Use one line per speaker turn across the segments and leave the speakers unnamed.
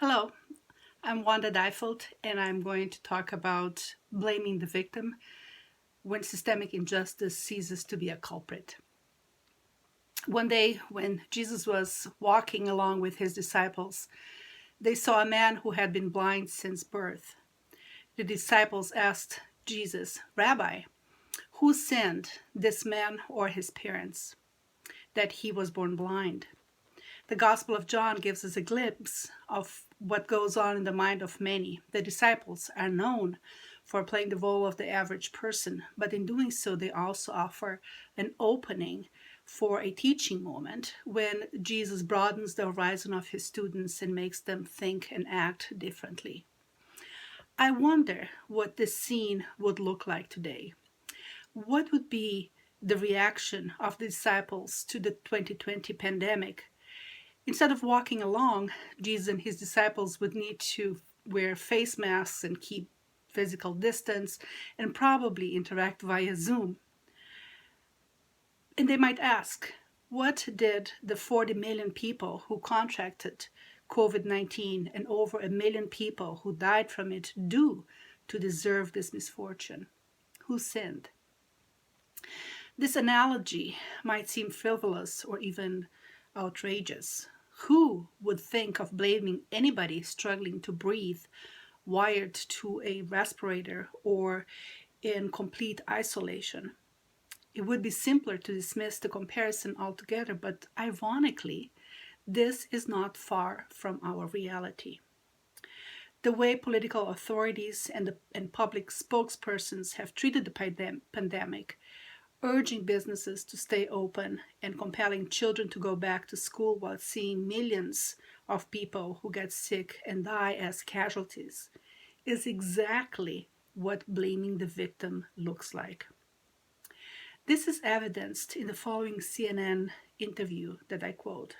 Hello, I'm Wanda Deifelt, and I'm going to talk about blaming the victim when systemic injustice ceases to be a culprit. One day, when Jesus was walking along with his disciples, they saw a man who had been blind since birth. The disciples asked Jesus, Rabbi, who sinned, this man or his parents, that he was born blind? The Gospel of John gives us a glimpse of what goes on in the mind of many. The disciples are known for playing the role of the average person, but in doing so, they also offer an opening for a teaching moment when Jesus broadens the horizon of his students and makes them think and act differently. I wonder what this scene would look like today. What would be the reaction of the disciples to the 2020 pandemic? Instead of walking along, Jesus and his disciples would need to wear face masks and keep physical distance and probably interact via Zoom. And they might ask, what did the 40 million people who contracted COVID-19 and over 1 million people who died from it do to deserve this misfortune? Who sinned? This analogy might seem frivolous or even outrageous. Who would think of blaming anybody struggling to breathe, wired to a respirator, or in complete isolation? It would be simpler to dismiss the comparison altogether, but ironically, this is not far from our reality. The way political authorities and public spokespersons have treated the pandemic, urging businesses to stay open and compelling children to go back to school while seeing millions of people who get sick and die as casualties, is exactly what blaming the victim looks like. This is evidenced in the following CNN interview that I quote.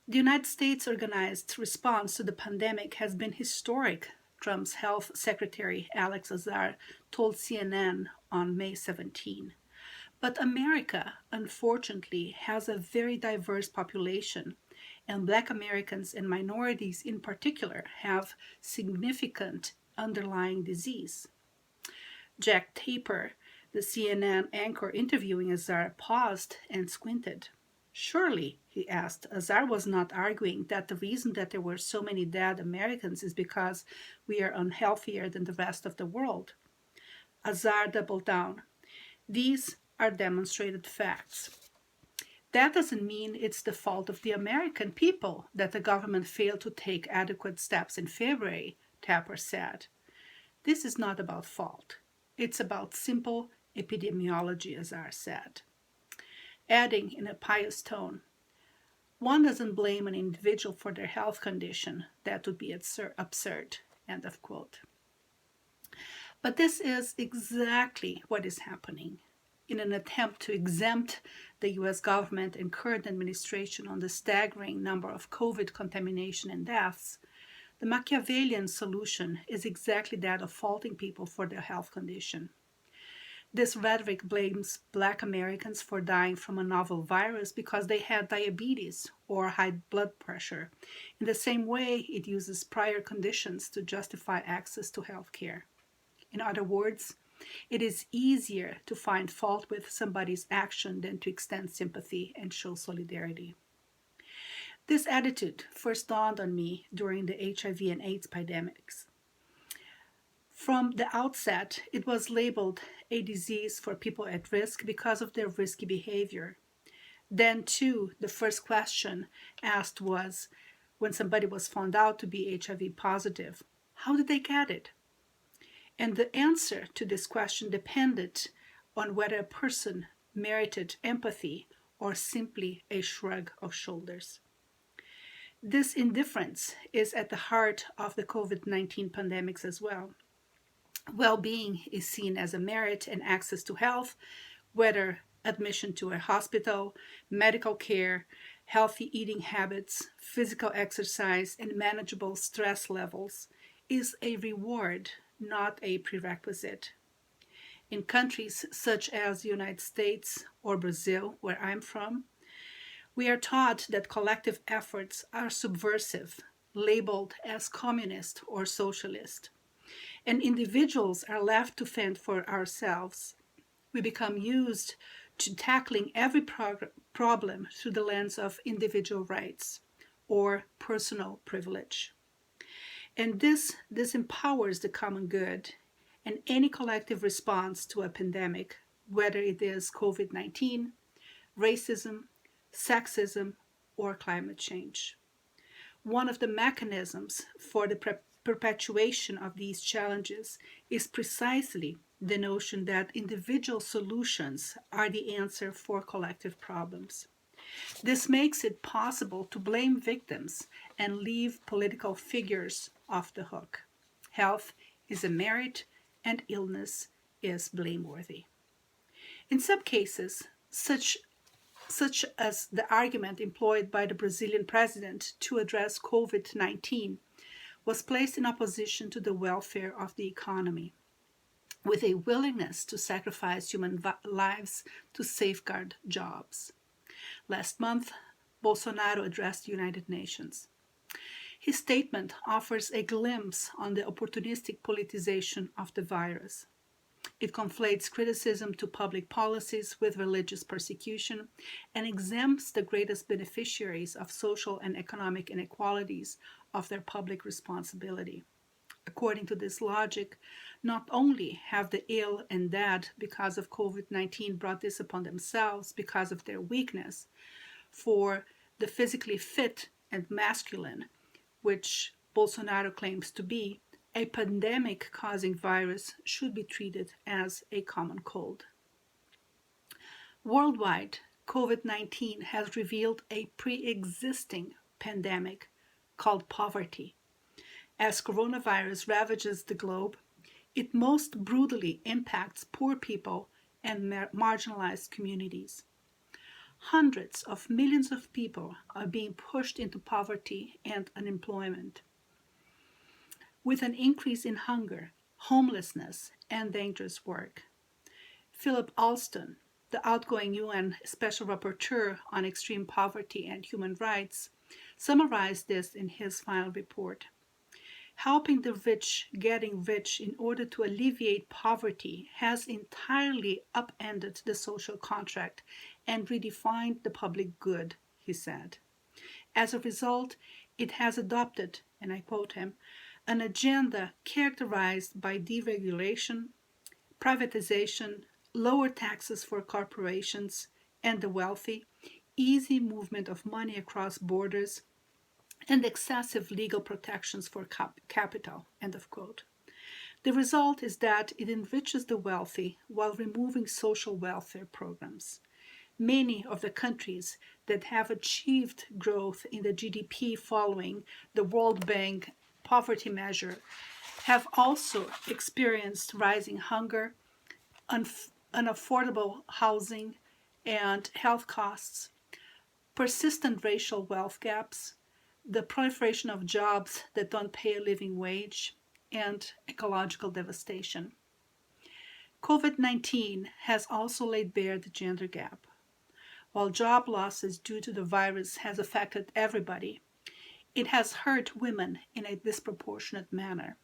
The United States organized response to the pandemic has been historic, Trump's Health Secretary Alex Azar told CNN on May 17. But America, unfortunately, has a very diverse population, and Black Americans and minorities in particular have significant underlying disease. Jack Taper, the CNN anchor interviewing Azar, paused and squinted. Surely, he asked, Azar was not arguing that the reason that there were so many dead Americans is because we are unhealthier than the rest of the world. Azar doubled down. These are demonstrated facts. That doesn't mean it's the fault of the American people that the government failed to take adequate steps in February, Tapper said. This is not about fault. It's about simple epidemiology, Azar said. Adding in a pious tone, one doesn't blame an individual for their health condition. That would be absurd. End of quote. But this is exactly what is happening. In an attempt to exempt the US government and current administration on the staggering number of COVID contamination and deaths, the Machiavellian solution is exactly that of faulting people for their health condition. This rhetoric blames Black Americans for dying from a novel virus because they had diabetes or high blood pressure. In the same way, it uses prior conditions to justify access to health care. In other words, it is easier to find fault with somebody's action than to extend sympathy and show solidarity. This attitude first dawned on me during the HIV and AIDS pandemics. From the outset, it was labeled a disease for people at risk because of their risky behavior. Then, too, the first question asked was, when somebody was found out to be HIV positive, how did they get it? And the answer to this question depended on whether a person merited empathy or simply a shrug of shoulders. This indifference is at the heart of the COVID-19 pandemics as well. Well-being is seen as a merit and access to health, whether admission to a hospital, medical care, healthy eating habits, physical exercise, and manageable stress levels is a reward, not a prerequisite. In countries such as the United States or Brazil, where I'm from, we are taught that collective efforts are subversive, labeled as communist or socialist, and individuals are left to fend for ourselves. We become used to tackling every problem through the lens of individual rights or personal privilege. And this disempowers the common good and any collective response to a pandemic, whether it is COVID-19, racism, sexism, or climate change. One of the mechanisms for the perpetuation of these challenges is precisely the notion that individual solutions are the answer for collective problems. This makes it possible to blame victims and leave political figures off the hook. Health is a merit and illness is blameworthy. In some cases, such as the argument employed by the Brazilian president to address COVID-19 was placed in opposition to the welfare of the economy, with a willingness to sacrifice human lives to safeguard jobs. Last month, Bolsonaro addressed the United Nations. His statement offers a glimpse on the opportunistic politicization of the virus. It conflates criticism to public policies with religious persecution and exempts the greatest beneficiaries of social and economic inequalities of their public responsibility. According to this logic, not only have the ill and dead because of COVID-19 brought this upon themselves because of their weakness, for the physically fit and masculine, which Bolsonaro claims to be, a pandemic-causing virus should be treated as a common cold. Worldwide, COVID-19 has revealed a pre-existing pandemic called poverty. As coronavirus ravages the globe, it most brutally impacts poor people and marginalized communities. Hundreds of millions of people are being pushed into poverty and unemployment, with an increase in hunger, homelessness, and dangerous work. Philip Alston, the outgoing UN Special Rapporteur on Extreme Poverty and Human Rights, summarized this in his final report. Helping the rich getting rich in order to alleviate poverty has entirely upended the social contract and redefined the public good, he said. As a result, it has adopted, and I quote him, an agenda characterized by deregulation, privatization, lower taxes for corporations and the wealthy, easy movement of money across borders, and excessive legal protections for capital, end of quote. The result is that it enriches the wealthy while removing social welfare programs. Many of the countries that have achieved growth in the GDP following the World Bank poverty measure have also experienced rising hunger, unaffordable housing and health costs, persistent racial wealth gaps, the proliferation of jobs that don't pay a living wage, and ecological devastation. COVID-19 has also laid bare the gender gap. While job losses due to the virus has affected everybody, it has hurt women in a disproportionate manner.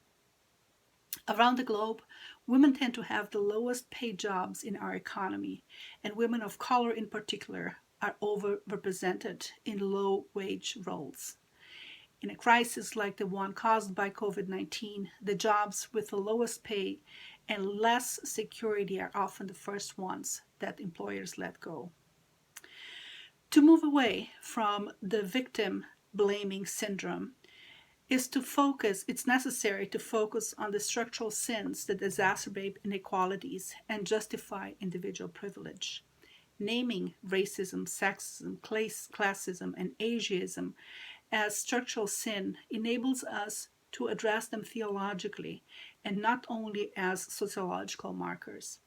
Around the globe, women tend to have the lowest paid jobs in our economy, and women of color in particular are overrepresented in low-wage roles. In a crisis like the one caused by COVID-19, the jobs with the lowest pay and less security are often the first ones that employers let go. To move away from the victim blaming syndrome it's necessary to focus on the structural sins that exacerbate inequalities and justify individual privilege. Naming racism, sexism, classism, and ageism as structural sin enables us to address them theologically and not only as sociological markers.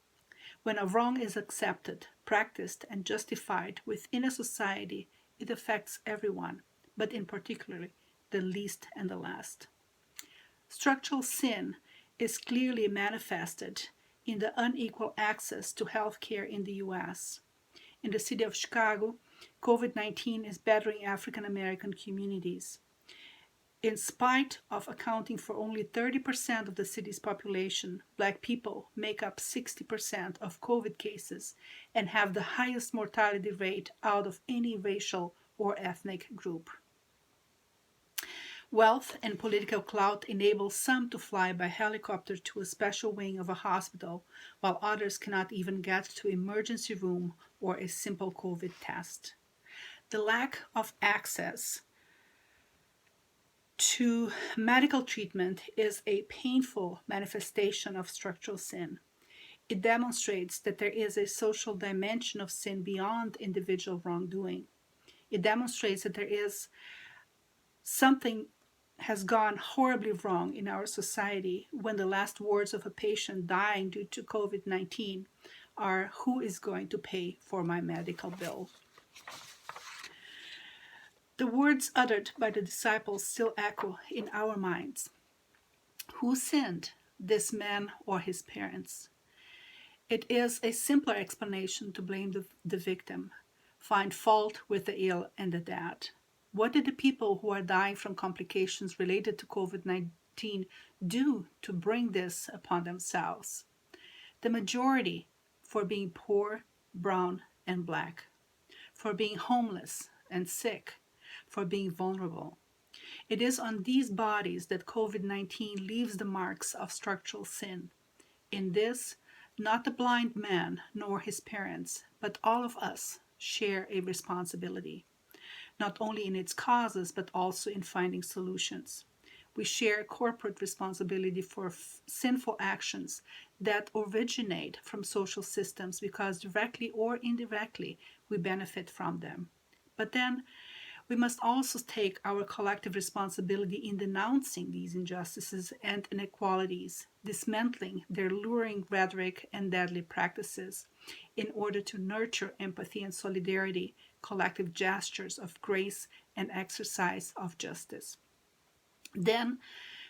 When a wrong is accepted, practiced, and justified within a society, it affects everyone, but in particular, the least and the last. Structural sin is clearly manifested in the unequal access to health care in the U.S. In the city of Chicago, COVID-19 is battering African American communities. In spite of accounting for only 30% of the city's population, Black people make up 60% of COVID cases and have the highest mortality rate out of any racial or ethnic group. Wealth and political clout enable some to fly by helicopter to a special wing of a hospital, while others cannot even get to emergency room or a simple COVID test. The lack of access to medical treatment is a painful manifestation of structural sin. It demonstrates that there is a social dimension of sin beyond individual wrongdoing. It demonstrates that there is something has gone horribly wrong in our society when the last words of a patient dying due to COVID-19 are, "Who is going to pay for my medical bill?" The words uttered by the disciples still echo in our minds. Who sinned, this man or his parents? It is a simpler explanation to blame the victim, find fault with the ill and the dead. What did the people who are dying from complications related to COVID-19 do to bring this upon themselves? The majority for being poor, brown, and Black, for being homeless and sick, for being vulnerable. It is on these bodies that COVID-19 leaves the marks of structural sin. In this, not the blind man nor his parents, but all of us share a responsibility, not only in its causes, but also in finding solutions. We share corporate responsibility for sinful actions that originate from social systems because directly or indirectly we benefit from them. But then we must also take our collective responsibility in denouncing these injustices and inequalities, dismantling their luring rhetoric and deadly practices, in order to nurture empathy and solidarity, collective gestures of grace and exercise of justice. Then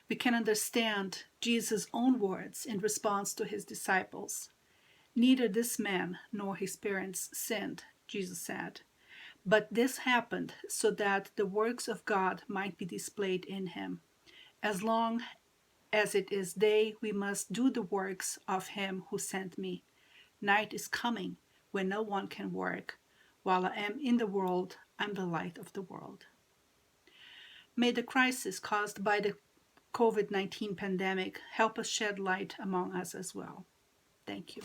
we can understand Jesus' own words in response to his disciples. Neither this man nor his parents sinned, Jesus said. But this happened so that the works of God might be displayed in him. As long as it is day, we must do the works of him who sent me. Night is coming when no one can work. While I am in the world, I'm the light of the world. May the crisis caused by the COVID-19 pandemic help us shed light among us as well. Thank you.